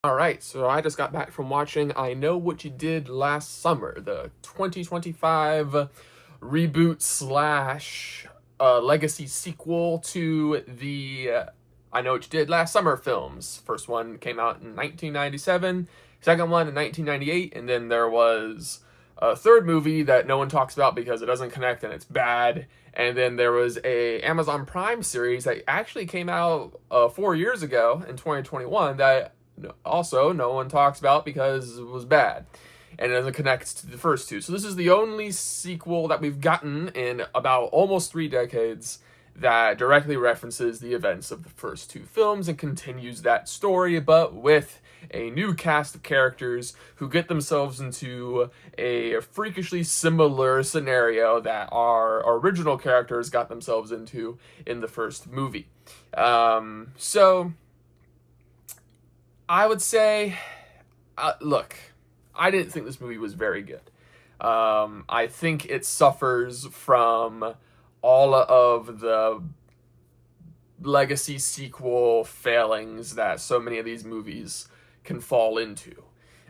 Alright, so I just got back from watching I Know What You Did Last Summer, the 2025 reboot slash legacy sequel to the I Know What You Did Last Summer films. First one came out in 1997, second one in 1998, and then there was a third movie that no one talks about because it doesn't connect and it's bad. And then there was a Amazon Prime series that actually came out 4 years ago in 2021 that also no one talks about because it was bad and it doesn't connect to the first two. So this is the only sequel that we've gotten in about almost 3 decades that directly references the events of the first two films and continues that story, but with a new cast of characters who get themselves into a freakishly similar scenario that our original characters got themselves into in the first movie. So I would say, look, I didn't think this movie was very good. I think it suffers from all of the legacy sequel failings that so many of these movies can fall into.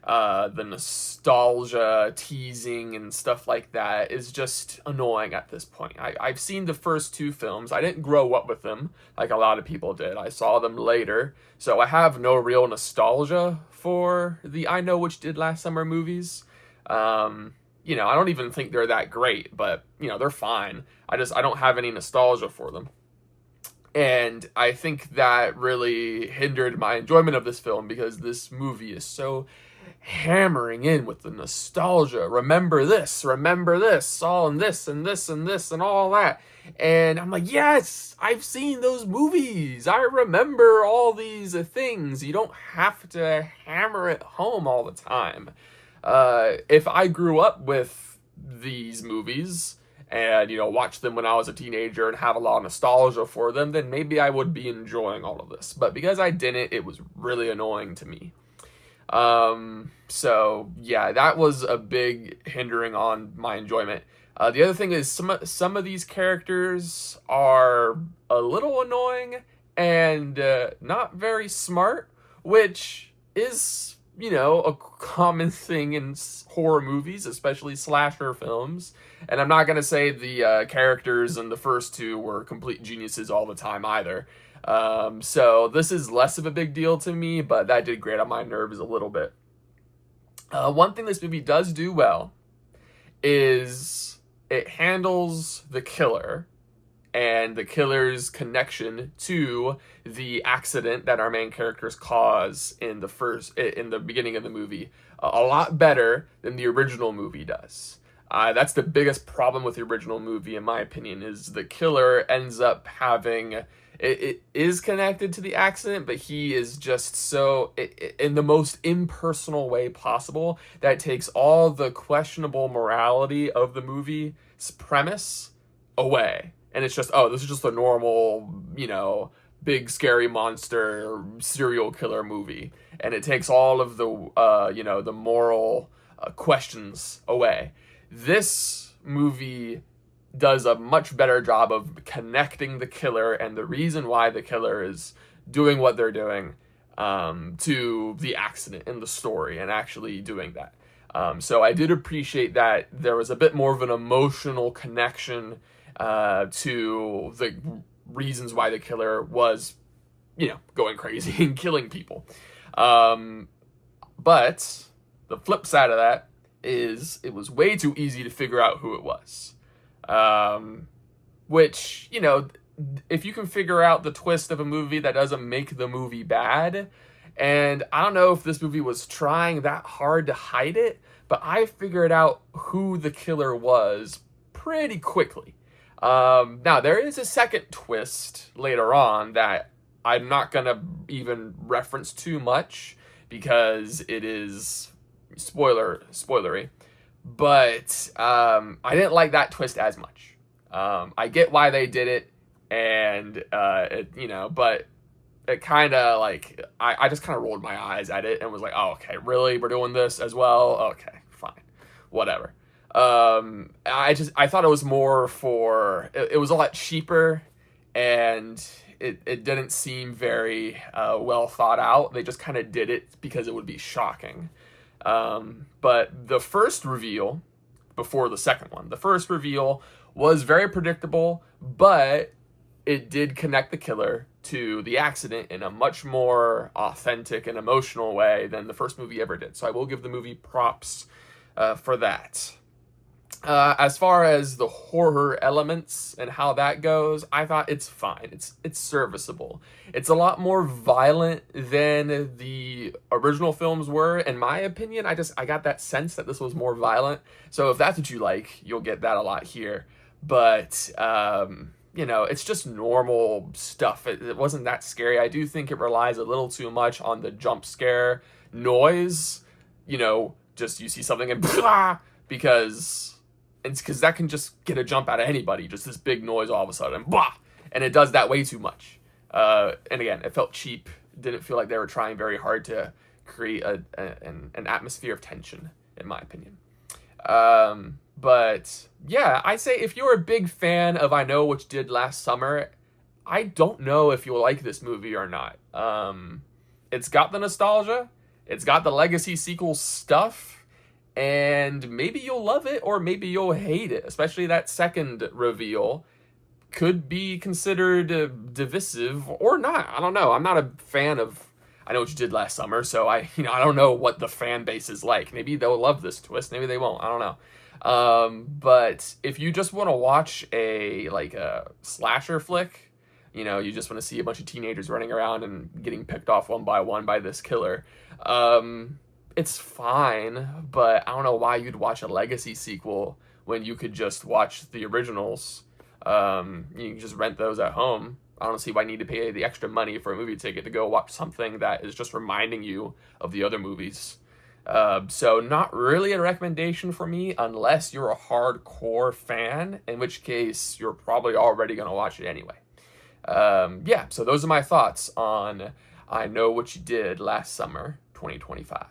The nostalgia teasing and stuff like that is just annoying at this point. I've seen the first two films. I didn't grow up with them like a lot of people did. I saw them later. So I have no real nostalgia for the I Know What You Did Last Summer movies. I don't even think they're that great, but, they're fine. I don't have any nostalgia for them. And I think that really hindered my enjoyment of this film because this movie is so hammering in with the nostalgia. Remember this, all and this and this and this and all that. And I'm like, yes, I've seen those movies. I remember all these things. You don't have to hammer it home all the time. If I grew up with these movies and, watch them when I was a teenager and have a lot of nostalgia for them, then maybe I would be enjoying all of this. But because I didn't, it was really annoying to me. So yeah, that was a big hindering on my enjoyment. The other thing is some of these characters are a little annoying and not very smart, which is, a common thing in horror movies, especially slasher films. And I'm not going to say the characters in the first two were complete geniuses all the time either. So this is less of a big deal to me, but that did grate on my nerves a little bit. One thing this movie does do well is it handles the killer and the killer's connection to the accident that our main characters cause in the beginning of the movie a lot better than the original movie does. That's the biggest problem with the original movie, in my opinion, is the killer ends up having it is connected to the accident, but he is just so in the most impersonal way possible that takes all the questionable morality of the movie's premise away. And it's just, oh, this is just a normal, big scary monster serial killer movie. And it takes all of the, the moral questions away. This movie does a much better job of connecting the killer and the reason why the killer is doing what they're doing to the accident in the story and actually doing that. So I did appreciate that there was a bit more of an emotional connection to the reasons why the killer was, going crazy and killing people. But the flip side of that is it was way too easy to figure out who it was. Which, if you can figure out the twist of a movie, that doesn't make the movie bad. And I don't know if this movie was trying that hard to hide it, but I figured out who the killer was pretty quickly. Now, there is a second twist later on that I'm not going to even reference too much because it is spoilery. But I didn't like that twist as much. I get why they did it, and but it kind of I just kind of rolled my eyes at it and was like, oh, okay, really, we're doing this as well? Okay, fine, whatever. I thought it was more for it was a lot cheaper, and it didn't seem very well thought out. They just kind of did it because it would be shocking. But the first reveal, before the second one, the first reveal was very predictable, but it did connect the killer to the accident in a much more authentic and emotional way than the first movie ever did. So I will give the movie props for that. As far as the horror elements and how that goes, I thought it's fine. It's serviceable. It's a lot more violent than the original films were, in my opinion. I got that sense that this was more violent. So if that's what you like, you'll get that a lot here. But it's just normal stuff. It wasn't that scary. I do think it relies a little too much on the jump scare noise. Just you see something and blah, because that can just get a jump out of anybody. Just this big noise all of a sudden, blah, and it does that way too much. And again, it felt cheap. Didn't feel like they were trying very hard to create an atmosphere of tension, in my opinion. But yeah, I say if you're a big fan of I Know What You Did Last Summer, I don't know if you'll like this movie or not. It's got the nostalgia, it's got the legacy sequel stuff, and maybe you'll love it or maybe you'll hate it. Especially that second reveal could be considered divisive or not. I don't know. I'm not a fan of I Know What You Did Last Summer, so I don't know what the fan base is like. Maybe they'll love this twist, maybe they won't. I don't know. But if you just want to watch a slasher flick, you just want to see a bunch of teenagers running around and getting picked off one by one by this killer, it's fine. But I don't know why you'd watch a legacy sequel when you could just watch the originals. You can just rent those at home. I don't see why I need to pay the extra money for a movie ticket to go watch something that is just reminding you of the other movies. So not really a recommendation for me unless you're a hardcore fan, in which case you're probably already going to watch it anyway. So those are my thoughts on I Know What You Did Last Summer 2025.